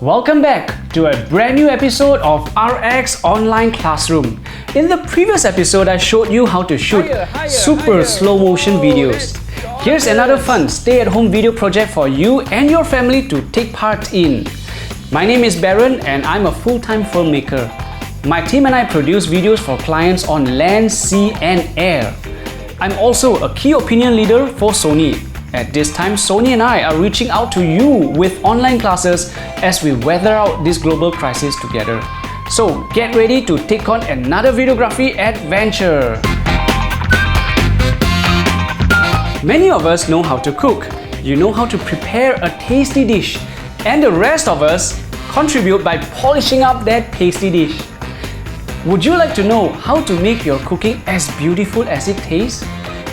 Welcome back to a brand new episode of RX Online Classroom. In the previous episode, I showed you how to shoot super slow motion videos. Here's another fun stay-at-home video project for you and your family to take part in. My name is Baron and I'm a full-time filmmaker. My team and I produce videos for clients on land, sea and air. I'm also a key opinion leader for Sony. At this time, Sony and I are reaching out to you with online classes as we weather out this global crisis together. So get ready to take on another videography adventure. Many of us know how to cook. You know how to prepare a tasty dish. And the rest of us contribute by polishing up that tasty dish. Would you like to know how to make your cooking as beautiful as it tastes?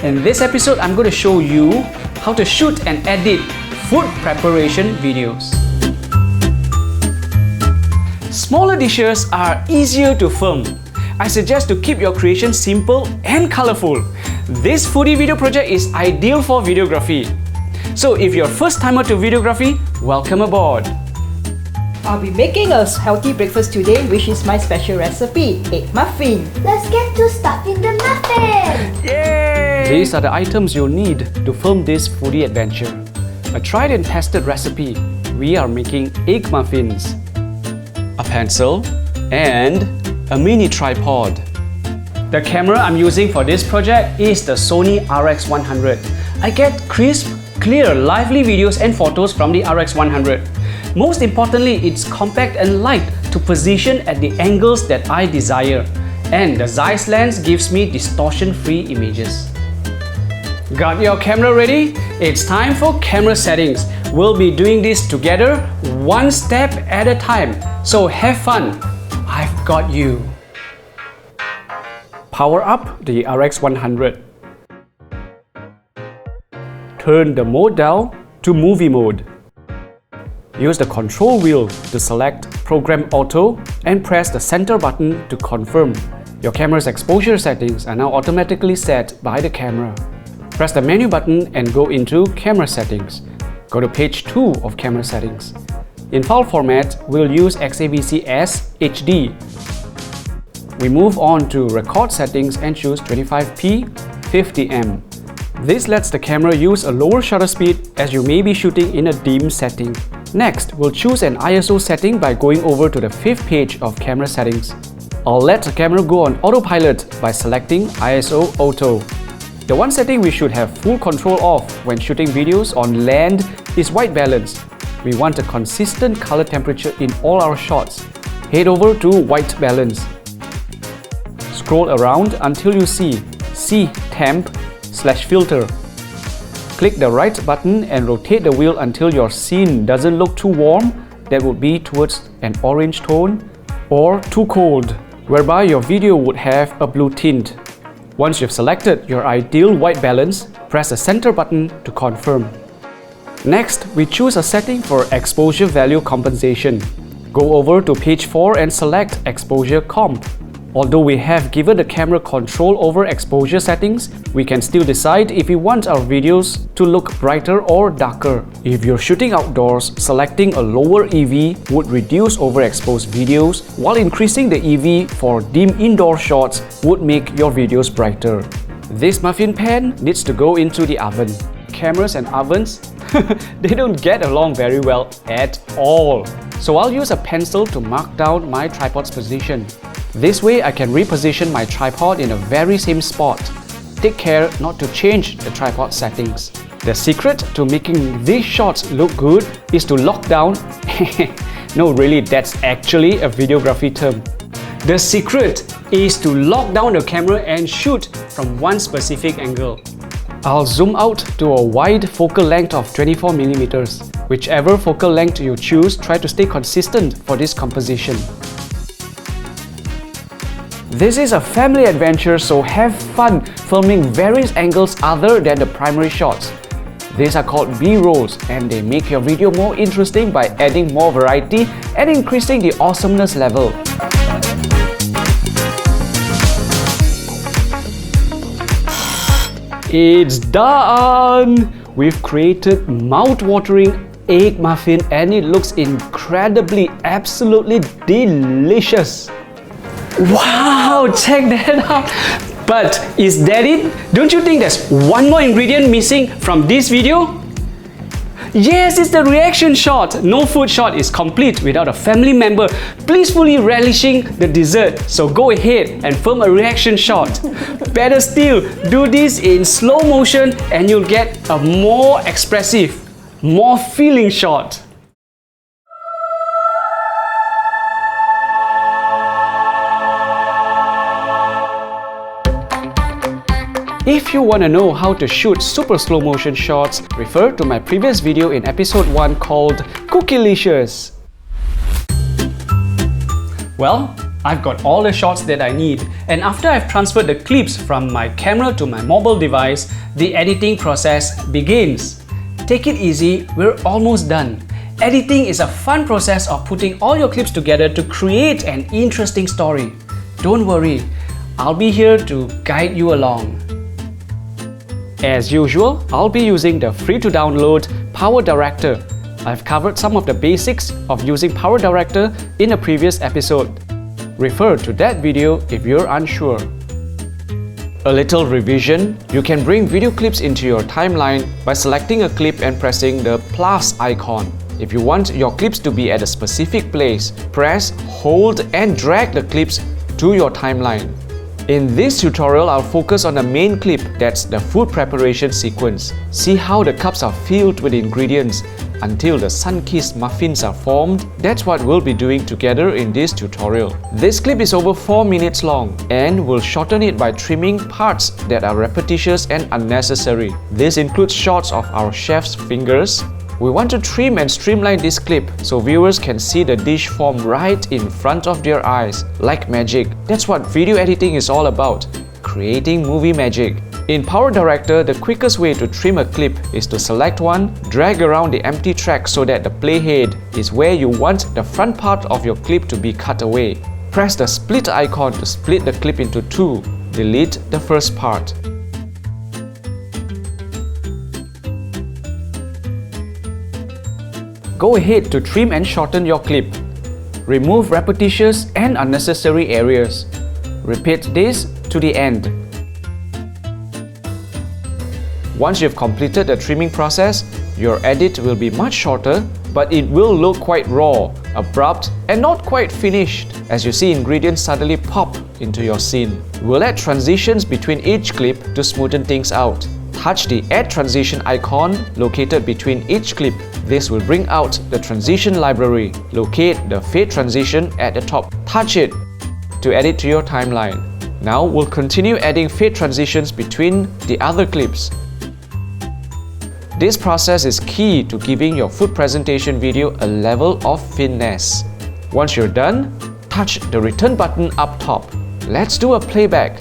In this episode, I'm going to show you how to shoot and edit food preparation videos. Smaller dishes are easier to film. I suggest to keep your creation simple and colorful. This foodie video project is ideal for videography. So if you're a first timer to videography, welcome aboard. I'll be making a healthy breakfast today, which is my special recipe, egg muffin. Let's get to stuffing the muffin! Yay! These are the items you'll need to film this foodie adventure. A tried and tested recipe. We are making egg muffins, a pencil, and a mini tripod. The camera I'm using for this project is the Sony RX100. I get crisp, clear, lively videos and photos from the RX100. Most importantly, it's compact and light to position at the angles that I desire. And the Zeiss lens gives me distortion-free images. Got your camera ready? It's time for camera settings. We'll be doing this together, one step at a time. So have fun. I've got you. Power up the RX100. Turn the mode down to movie mode. Use the control wheel to select Program Auto and press the center button to confirm. Your camera's exposure settings are now automatically set by the camera. Press the menu button and go into Camera Settings. Go to page 2 of Camera Settings. In file format, we'll use XAVC-S HD. We move on to Record Settings and choose 25p 50mm. This lets the camera use a lower shutter speed as you may be shooting in a dim setting. Next, we'll choose an ISO setting by going over to the 5th page of Camera Settings. I'll let the camera go on autopilot by selecting ISO Auto. The one setting we should have full control of when shooting videos on land is white balance. We want a consistent color temperature in all our shots. Head over to white balance. Scroll around until you see temp/filter. Click the right button and rotate the wheel until your scene doesn't look too warm, that would be towards an orange tone, or too cold, whereby your video would have a blue tint. Once you've selected your ideal white balance, press the center button to confirm. Next, we choose a setting for exposure value compensation. Go over to page 4 and select Exposure Comp. Although we have given the camera control over exposure settings, we can still decide if we want our videos to look brighter or darker. If you're shooting outdoors, selecting a lower EV would reduce overexposed videos, while increasing the EV for dim indoor shots would make your videos brighter. This muffin pan needs to go into the oven. Cameras and ovens, they don't get along very well at all. So I'll use a pencil to mark down my tripod's position. This way I can reposition my tripod in the very same spot. Take care not to change the tripod settings. The secret to making these shots look good is to lock down. No, really, that's actually a videography term. The secret is to lock down the camera and shoot from one specific angle. I'll zoom out to a wide focal length of 24mm. Whichever focal length you choose, try to stay consistent for this composition. This is a family adventure, so have fun filming various angles other than the primary shots. These are called B-rolls and they make your video more interesting by adding more variety and increasing the awesomeness level. It's done! We've created mouth-watering egg muffin and it looks incredibly, absolutely delicious. Wow, check that out. But is that it? Don't you think there's one more ingredient missing from this video? Yes, it's the reaction shot. No food shot is complete without a family member blissfully relishing the dessert. So go ahead and film a reaction shot. Better still, do this in slow motion and you'll get a more expressive, more feeling shot. If you want to know how to shoot super slow motion shots, refer to my previous video in episode 1 called Cookielicious. Well, I've got all the shots that I need, and after I've transferred the clips from my camera to my mobile device, the editing process begins. Take it easy, we're almost done. Editing is a fun process of putting all your clips together to create an interesting story. Don't worry, I'll be here to guide you along. As usual, I'll be using the free-to-download PowerDirector. I've covered some of the basics of using PowerDirector in a previous episode. Refer to that video if you're unsure. A little revision, you can bring video clips into your timeline by selecting a clip and pressing the plus icon. If you want your clips to be at a specific place, press, hold and drag the clips to your timeline. In this tutorial, I'll focus on the main clip, that's the food preparation sequence. See how the cups are filled with ingredients until the sun-kissed muffins are formed? That's what we'll be doing together in this tutorial. This clip is over 4 minutes long and we'll shorten it by trimming parts that are repetitious and unnecessary. This includes shots of our chef's fingers. We want to trim and streamline this clip so viewers can see the dish form right in front of their eyes, like magic. That's what video editing is all about, creating movie magic. In PowerDirector, the quickest way to trim a clip is to select one, drag around the empty track so that the playhead is where you want the front part of your clip to be cut away. Press the split icon to split the clip into two. Delete the first part. Go ahead to trim and shorten your clip. Remove repetitious and unnecessary areas. Repeat this to the end. Once you've completed the trimming process, your edit will be much shorter, but it will look quite raw, abrupt, and not quite finished as you see ingredients suddenly pop into your scene. We'll add transitions between each clip to smoothen things out. Touch the Add Transition icon located between each clip. This will bring out the transition library. Locate the Fade transition at the top. Touch it to add it to your timeline. Now we'll continue adding fade transitions between the other clips. This process is key to giving your food presentation video a level of finesse. Once you're done, touch the return button up top. Let's do a playback.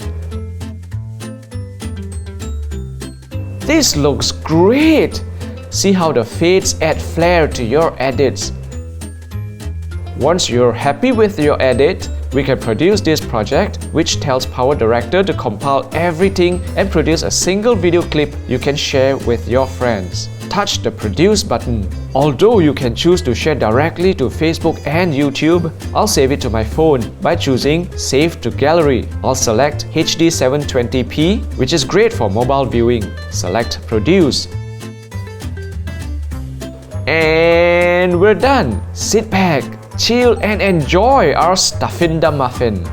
This looks great! See how the fades add flair to your edits. Once you're happy with your edit, we can produce this project, which tells PowerDirector to compile everything and produce a single video clip you can share with your friends. Touch the Produce button. Although you can choose to share directly to Facebook and YouTube, I'll save it to my phone by choosing Save to Gallery. I'll select HD 720p, which is great for mobile viewing. Select Produce. And we're done. Sit back, chill and enjoy our stuffing the muffin.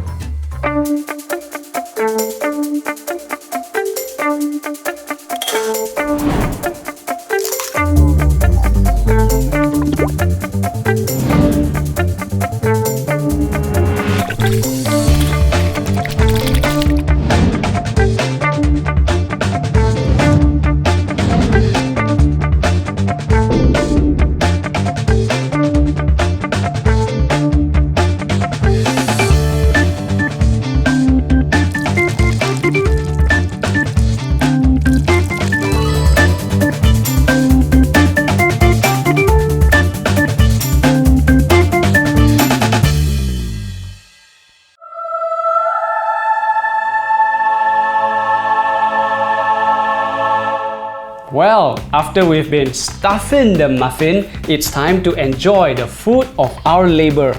after we've been stuffing the muffin, it's time to enjoy the fruit of our labor.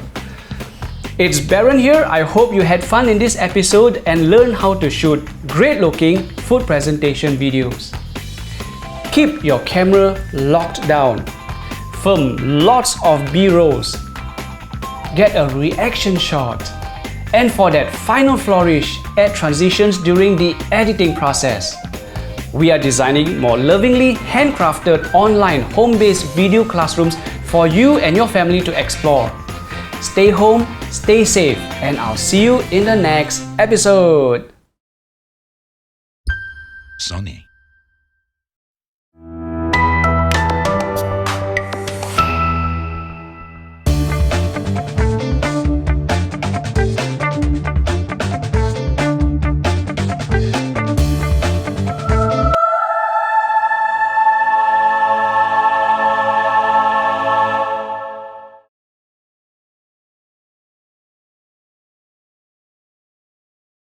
It's Baron here. I hope you had fun in this episode and learned how to shoot great-looking food presentation videos. Keep your camera locked down. Film lots of B-rolls. Get a reaction shot. And for that final flourish, add transitions during the editing process. We are designing more lovingly handcrafted online home-based video classrooms for you and your family to explore. Stay home, stay safe, and I'll see you in the next episode. Sony.